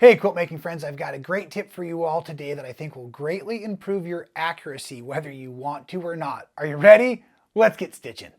Hey, quilt making friends, I've got a great tip for you all today that I think will greatly improve your accuracy, whether you want to or not. Are you ready? Let's get stitching.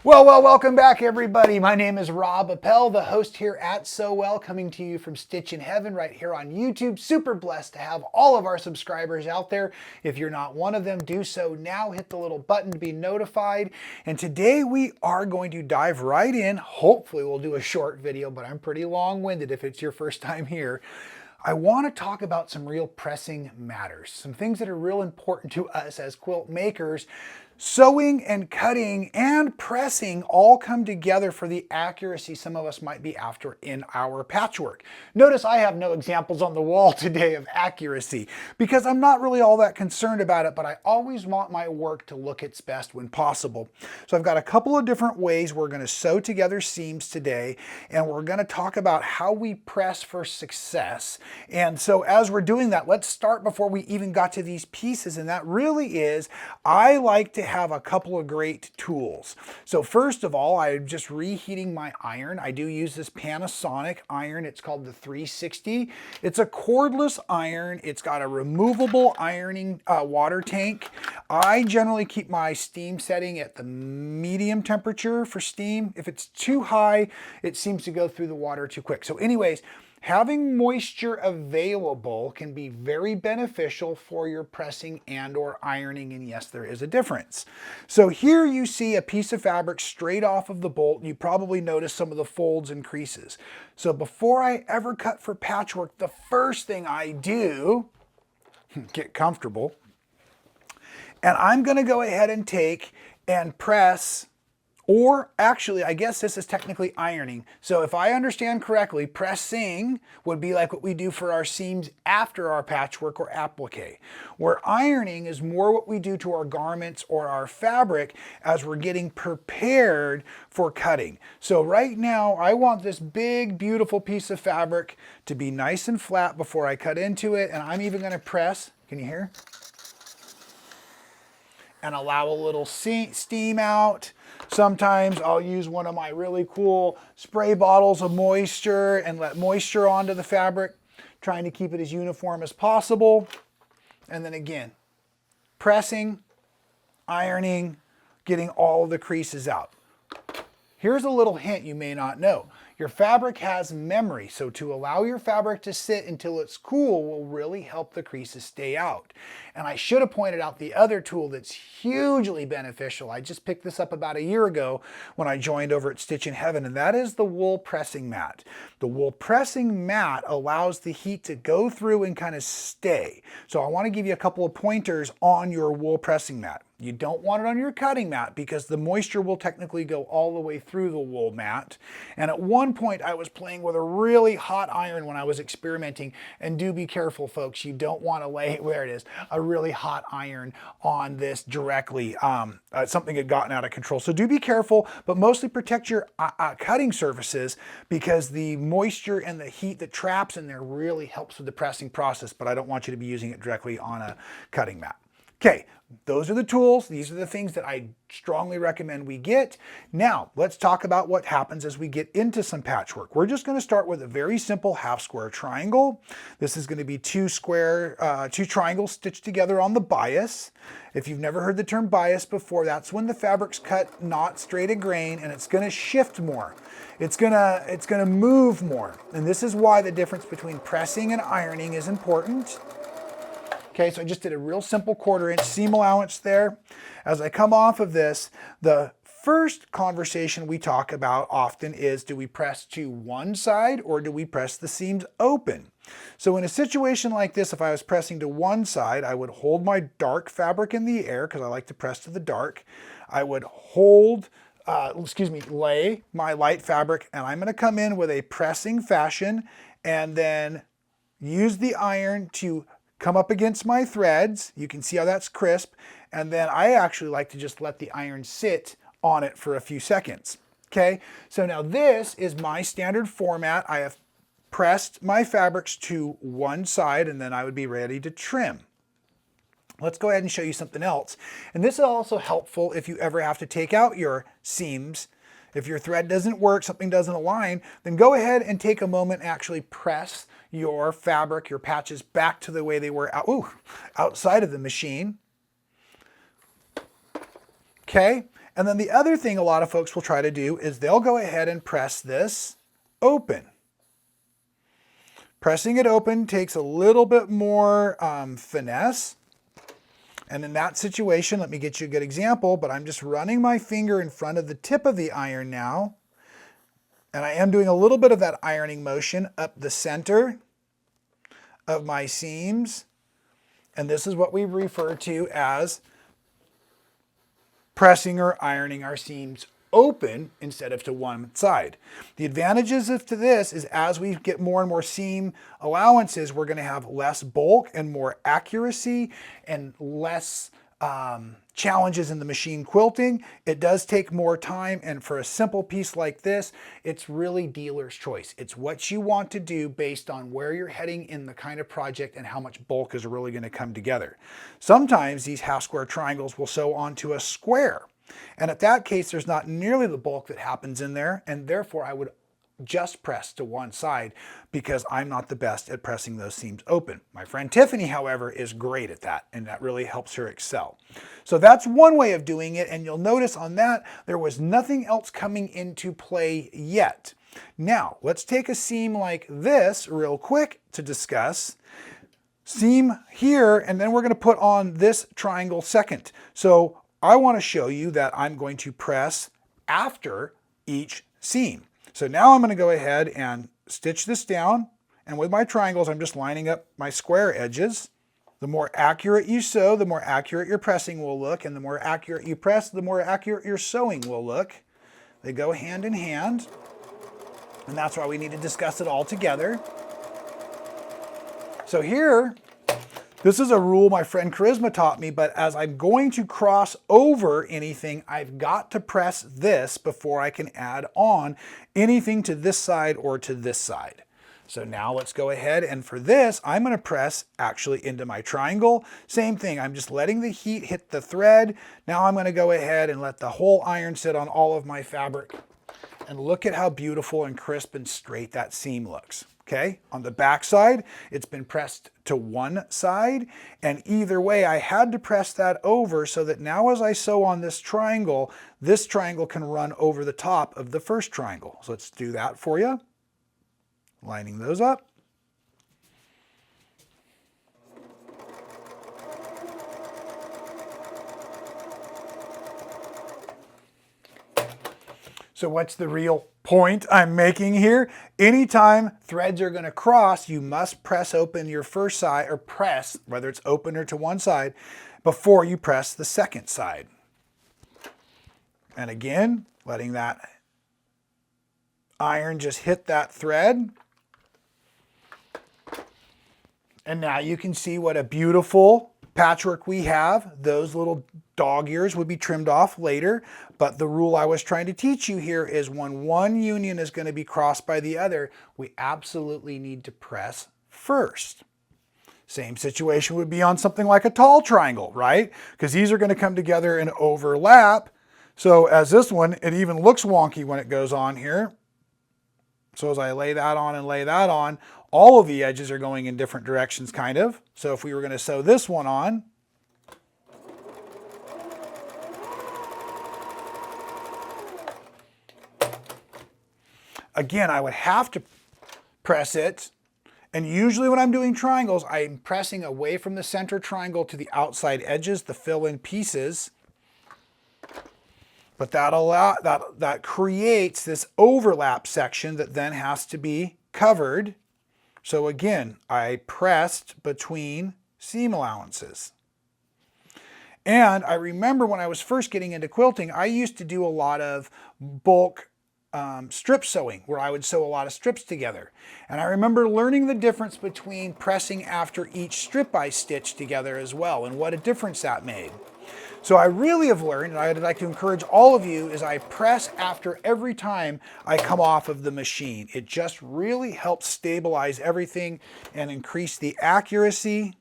Well, welcome back everybody. My name is Rob Appell, the host here at So Well, coming to you from Stitchin Heaven right here on YouTube. Super blessed to have all of our subscribers out there. If you're not one of them, do so now. Hit the little button to be notified. And today we are going to dive right in. Hopefully we'll do a short video, but I'm pretty long-winded if it's your first time here. I want to talk about some real pressing matters, some things that are real important to us as quilt makers. Sewing and cutting and pressing all come together for the accuracy some of us might be after in our patchwork. Notice I have no examples on the wall today of accuracy because I'm not really all that concerned about it, but I always want my work to look its best when possible. So I've got a couple of different ways we're going to sew together seams today, and we're going to talk about how we press for success. And so as we're doing that, let's start before we even got to these pieces, and that really is, I like to have a couple of great tools. So first of all, I'm just reheating my iron. I do use this Panasonic iron. It's called the 360. It's a cordless iron. It's got a removable ironing water tank. I generally keep my steam setting at the medium temperature for steam. If it's too high, it seems to go through the water too quick. So anyways, having moisture available can be very beneficial for your pressing and or ironing, and yes, there is a difference. So here you see a piece of fabric straight off of the bolt. You probably notice some of the folds and creases. So before I ever cut for patchwork, the first thing I do, get comfortable, and I'm going to go ahead and take and press. Or actually, I guess this is technically ironing. So if I understand correctly, pressing would be like what we do for our seams after our patchwork or applique. Where ironing is more what we do to our garments or our fabric as we're getting prepared for cutting. So right now, I want this big, beautiful piece of fabric to be nice and flat before I cut into it. And I'm even gonna press, can you hear? And allow a little steam out. Sometimes I'll use one of my really cool spray bottles of moisture and let moisture onto the fabric, trying to keep it as uniform as possible. And then again, pressing, ironing, getting all of the creases out. Here's a little hint you may not know. Your fabric has memory, so to allow your fabric to sit until it's cool will really help the creases stay out. And I should have pointed out the other tool that's hugely beneficial. I just picked this up about a year ago when I joined over at Stitchin Heaven, and that is the wool pressing mat. The wool pressing mat allows the heat to go through and kind of stay. So I want to give you a couple of pointers on your wool pressing mat. You don't want it on your cutting mat because the moisture will technically go all the way through the wool mat. And at one point I was playing with a really hot iron when I was experimenting, and do be careful folks, you don't want to lay, where it is, a really hot iron on this directly. Something had gotten out of control. So do be careful, but mostly protect your cutting surfaces because the moisture and the heat that traps in there really helps with the pressing process, but I don't want you to be using it directly on a cutting mat. Okay, those are the tools. These are the things that I strongly recommend we get. Now, let's talk about what happens as we get into some patchwork. We're just going to start with a very simple half square triangle. This is going to be two triangles stitched together on the bias. If you've never heard the term bias before, that's when the fabric's cut not straight a grain and it's going to shift more. It's gonna move more. And this is why the difference between pressing and ironing is important. Okay, so I just did a real simple 1/4 inch seam allowance there. As I come off of this, the first conversation we talk about often is, do we press to one side or do we press the seams open? So in a situation like this, if I was pressing to one side, I would hold my dark fabric in the air because I like to press to the dark. I would lay my light fabric, and I'm going to come in with a pressing fashion and then use the iron to come up against my threads. You can see how that's crisp. And then I actually like to just let the iron sit on it for a few seconds. Okay, so now this is my standard format. I have pressed my fabrics to one side and then I would be ready to trim. Let's go ahead and show you something else. And this is also helpful if you ever have to take out your seams If your thread doesn't work, something doesn't align, then go ahead and take a moment and actually press your fabric, your patches back to the way they were outside of the machine. Okay, and then the other thing a lot of folks will try to do is they'll go ahead and press this open. Pressing it open takes a little bit more finesse. And in that situation, let me get you a good example, but I'm just running my finger in front of the tip of the iron now. And I am doing a little bit of that ironing motion up the center of my seams. And this is what we refer to as pressing or ironing our seams open instead of to one side. The advantages of this is as we get more and more seam allowances, we're going to have less bulk and more accuracy and less challenges in the machine quilting. It does take more time, and for a simple piece like this, it's really dealer's choice. It's what you want to do based on where you're heading in the kind of project and how much bulk is really going to come together. Sometimes these half square triangles will sew onto a square, and at that case there's not nearly the bulk that happens in there, and therefore I would just press to one side because I'm not the best at pressing those seams open. My friend Tiffany, however, is great at that, and that really helps her excel. So that's one way of doing it, and you'll notice on that there was nothing else coming into play yet. Now let's take a seam like this real quick to discuss. Seam here, and then we're going to put on this triangle second. So I want to show you that I'm going to press after each seam. So now I'm going to go ahead and stitch this down, and with my triangles I'm just lining up my square edges. The more accurate you sew, the more accurate your pressing will look, and the more accurate you press, the more accurate your sewing will look. They go hand in hand, and that's why we need to discuss it all together. So here, this is a rule my friend Charisma taught me, but as I'm going to cross over anything, I've got to press this before I can add on anything to this side or to this side. So now let's go ahead, and for this, I'm going to press actually into my triangle. Same thing, I'm just letting the heat hit the thread. Now I'm going to go ahead and let the whole iron sit on all of my fabric. And look at how beautiful and crisp and straight that seam looks. Okay, on the back side, it's been pressed to one side, and either way I had to press that over so that now as I sew on this triangle can run over the top of the first triangle. So let's do that for you. Lining those up. So what's the real point I'm making here? Anytime threads are going to cross, you must press open your first side, or press, whether it's open or to one side, before you press the second side. And again, letting that iron just hit that thread. And now you can see what a beautiful patchwork we have. Those little dog ears would be trimmed off later, but the rule I was trying to teach you here is when one union is going to be crossed by the other, we absolutely need to press first. Same situation would be on something like a tall triangle, right? Because these are going to come together and overlap. So as this one, it even looks wonky when it goes on here. So as I lay that on and lay that on, all of the edges are going in different directions kind of. So if we were going to sew this one on, again, I would have to press it. And usually when I'm doing triangles, I'm pressing away from the center triangle to the outside edges, the fill-in pieces. But that creates this overlap section that then has to be covered. So again, I pressed between seam allowances. And I remember when I was first getting into quilting, I used to do a lot of bulk strip sewing, where I would sew a lot of strips together. And I remember learning the difference between pressing after each strip I stitched together as well, and what a difference that made. So I really have learned, and I'd like to encourage all of you, is I press after every time I come off of the machine. It just really helps stabilize everything and increase the accuracy.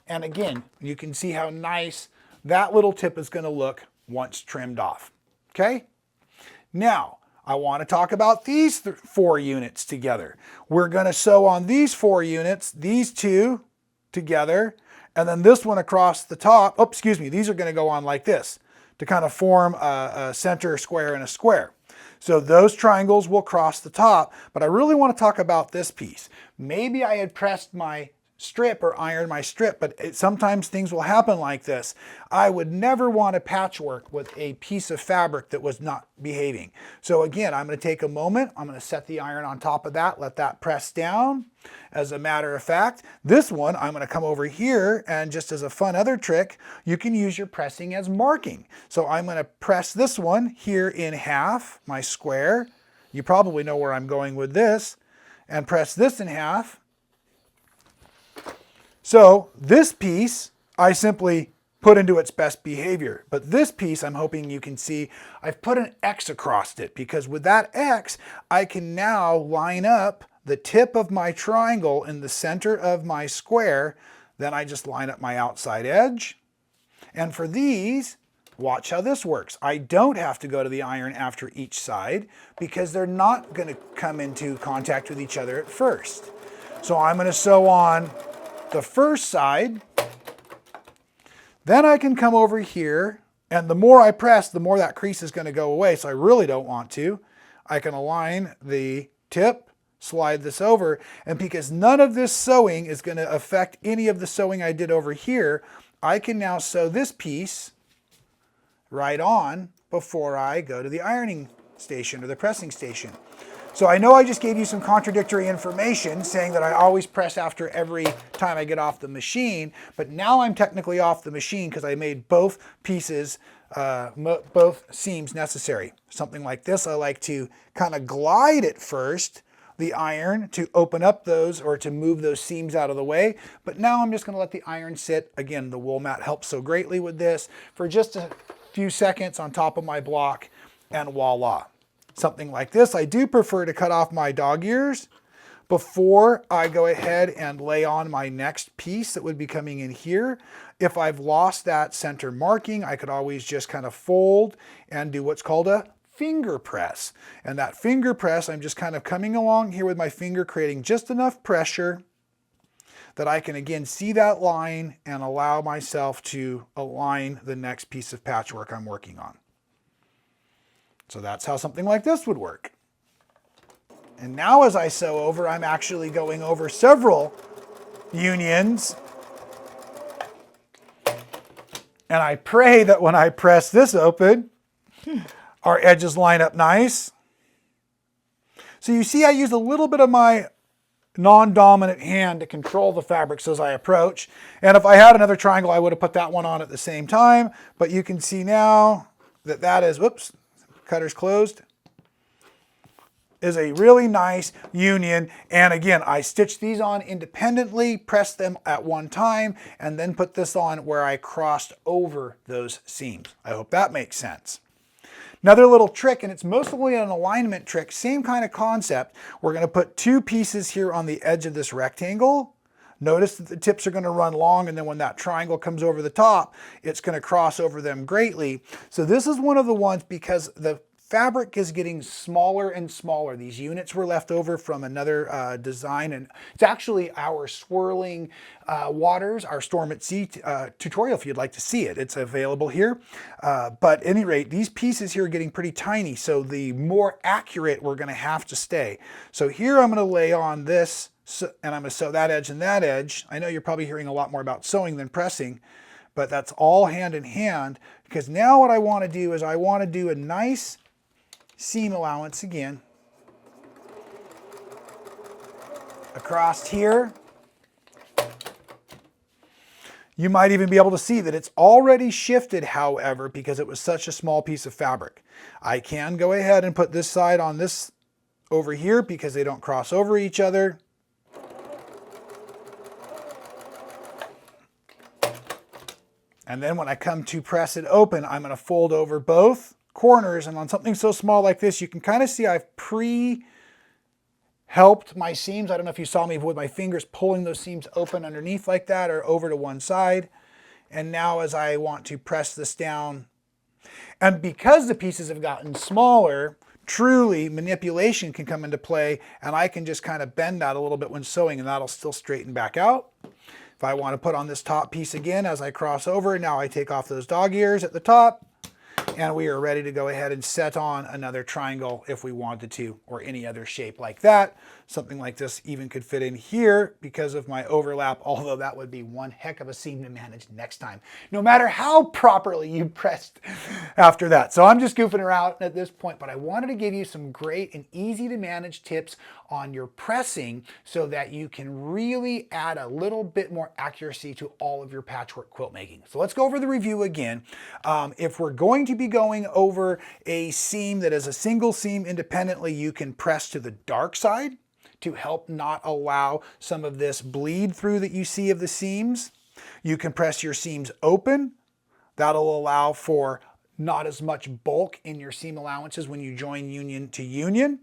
And again, you can see how nice that little tip is going to look once trimmed off. Okay? Now, I want to talk about these 4 units together. We're going to sew on these 4 units, these 2 together, and then this one across the top. Oh, excuse me, these are going to go on like this to kind of form a center square and a square. So those triangles will cross the top, but I really want to talk about this piece. Maybe I had pressed my strip or ironed my strip, but sometimes things will happen like this. I would never want to patchwork with a piece of fabric that was not behaving. So again, I'm going to take a moment. I'm going to set the iron on top of that, let that press down. As a matter of fact, this one, I'm going to come over here, and just as a fun other trick, you can use your pressing as marking. So I'm going to press this one here in half, my square. You probably know where I'm going with this. And press this in half. So this piece, I simply put into its best behavior. But this piece, I'm hoping you can see, I've put an X across it, because with that X, I can now line up the tip of my triangle in the center of my square. Then I just line up my outside edge. And for these, watch how this works. I don't have to go to the iron after each side, because they're not going to come into contact with each other at first. So I'm going to sew on the first side. Then I can come over here, and the more I press, the more that crease is going to go away, so I really don't want to. I can align the tip, slide this over, and because none of this sewing is going to affect any of the sewing I did over here, I can now sew this piece right on before I go to the ironing station or the pressing station. So I know I just gave you some contradictory information saying that I always press after every time I get off the machine, but now I'm technically off the machine because I made both pieces, both seams necessary. Something like this, I like to kind of glide at first, the iron, to open up those or to move those seams out of the way. But now I'm just going to let the iron sit. Again, the wool mat helps so greatly with this, for just a few seconds on top of my block, and voila. Something like this. I do prefer to cut off my dog ears before I go ahead and lay on my next piece that would be coming in here. If I've lost that center marking, I could always just kind of fold and do what's called a finger press. And that finger press, I'm just kind of coming along here with my finger, creating just enough pressure that I can again see that line and allow myself to align the next piece of patchwork I'm working on. So that's how something like this would work. And now as I sew over, I'm actually going over several unions. And I pray that when I press this open, our edges line up nice. So you see I used a little bit of my non-dominant hand to control the fabrics as I approach. And if I had another triangle, I would have put that one on at the same time. But you can see now that that is, whoops, cutter's closed, is a really nice union. And again, I stitched these on independently, pressed them at one time, and then put this on where I crossed over those seams. I hope that makes sense. Another little trick, and it's mostly an alignment trick, same kind of concept. We're going to put 2 pieces here on the edge of this rectangle. Notice that the tips are going to run long, and then when that triangle comes over the top, it's going to cross over them greatly. So this is one of the ones, because the fabric is getting smaller and smaller. These units were left over from another design, and it's actually our swirling waters, our Storm at Sea tutorial if you'd like to see it. It's available here. But at any rate, these pieces here are getting pretty tiny, so the more accurate we're going to have to stay. So here I'm going to lay on this, and I'm going to sew that edge and that edge. I know you're probably hearing a lot more about sewing than pressing, but that's all hand in hand, because now what I want to do is I want to do a nice seam allowance again across here. You might even be able to see that it's already shifted, however, because it was such a small piece of fabric. I can go ahead and put this side on this over here because they don't cross over each other. And then when I come to press it open, I'm going to fold over both corners, and on something so small like this, you can kind of see I've pre-helped my seams. I don't know if you saw me with my fingers pulling those seams open underneath like that or over to one side. And now as I want to press this down And because the pieces have gotten smaller, truly manipulation can come into play, and I can just kind of bend that a little bit when sewing, and that'll still straighten back out. If I want to put on this top piece again as I cross over, now I take off those dog ears at the top, and we are ready to go ahead and set on another triangle if we wanted to, or any other shape like that. Something like this even could fit in here because of my overlap, although that would be one heck of a seam to manage next time, no matter how properly you pressed after that. So I'm just goofing around at this point, but I wanted to give you some great and easy to manage tips on your pressing so that you can really add a little bit more accuracy to all of your patchwork quilt making. So let's go over the review again. If we're going to be going over a seam that is a single seam independently, you can press to the dark side to help not allow some of this bleed through that you see of the seams. You can press your seams open. That'll allow for not as much bulk in your seam allowances when you join union to union.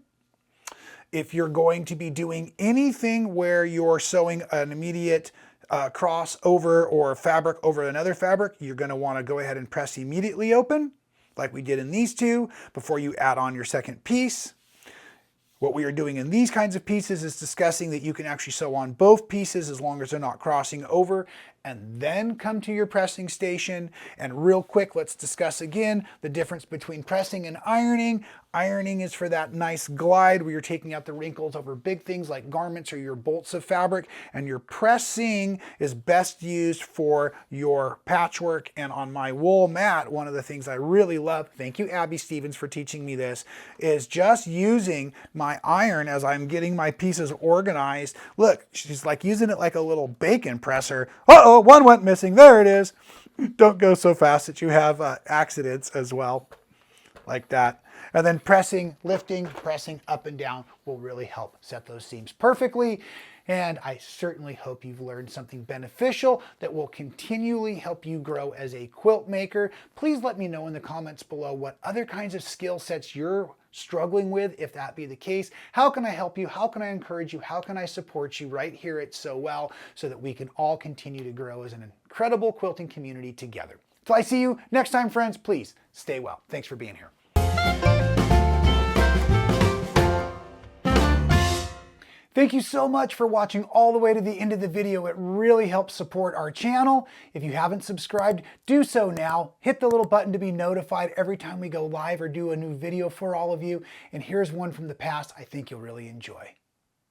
If you're going to be doing anything where you're sewing an immediate crossover or fabric over another fabric, you're going to want to go ahead and press immediately open, like we did in these two, before you add on your second piece. What we are doing in these kinds of pieces is discussing that you can actually sew on both pieces as long as they're not crossing over, and then come to your pressing station. And real quick, let's discuss again the difference between pressing and ironing. Ironing is for that nice glide where you're taking out the wrinkles over big things like garments or your bolts of fabric, and your pressing is best used for your patchwork. And on my wool mat, one of the things I really love, thank you Abby Stevens for teaching me this, is just using my iron as I'm getting my pieces organized. Look, she's like using it like a little bacon presser. Uh-oh, one went missing, there it is. Don't go so fast that you have accidents as well, like that. And then pressing, lifting, pressing up and down will really help set those seams perfectly. And I certainly hope you've learned something beneficial that will continually help you grow as a quilt maker. Please let me know in the comments below what other kinds of skill sets you're struggling with, if that be the case. How can I help you? How can I encourage you? How can I support you right here at So Well so that we can all continue to grow as an incredible quilting community together? Till I see you next time, friends, please stay well. Thanks for being here. Thank you so much for watching all the way to the end of the video. It really helps support our channel. If you haven't subscribed, do so now. Hit the little button to be notified every time we go live or do a new video for all of you. And here's one from the past I think you'll really enjoy.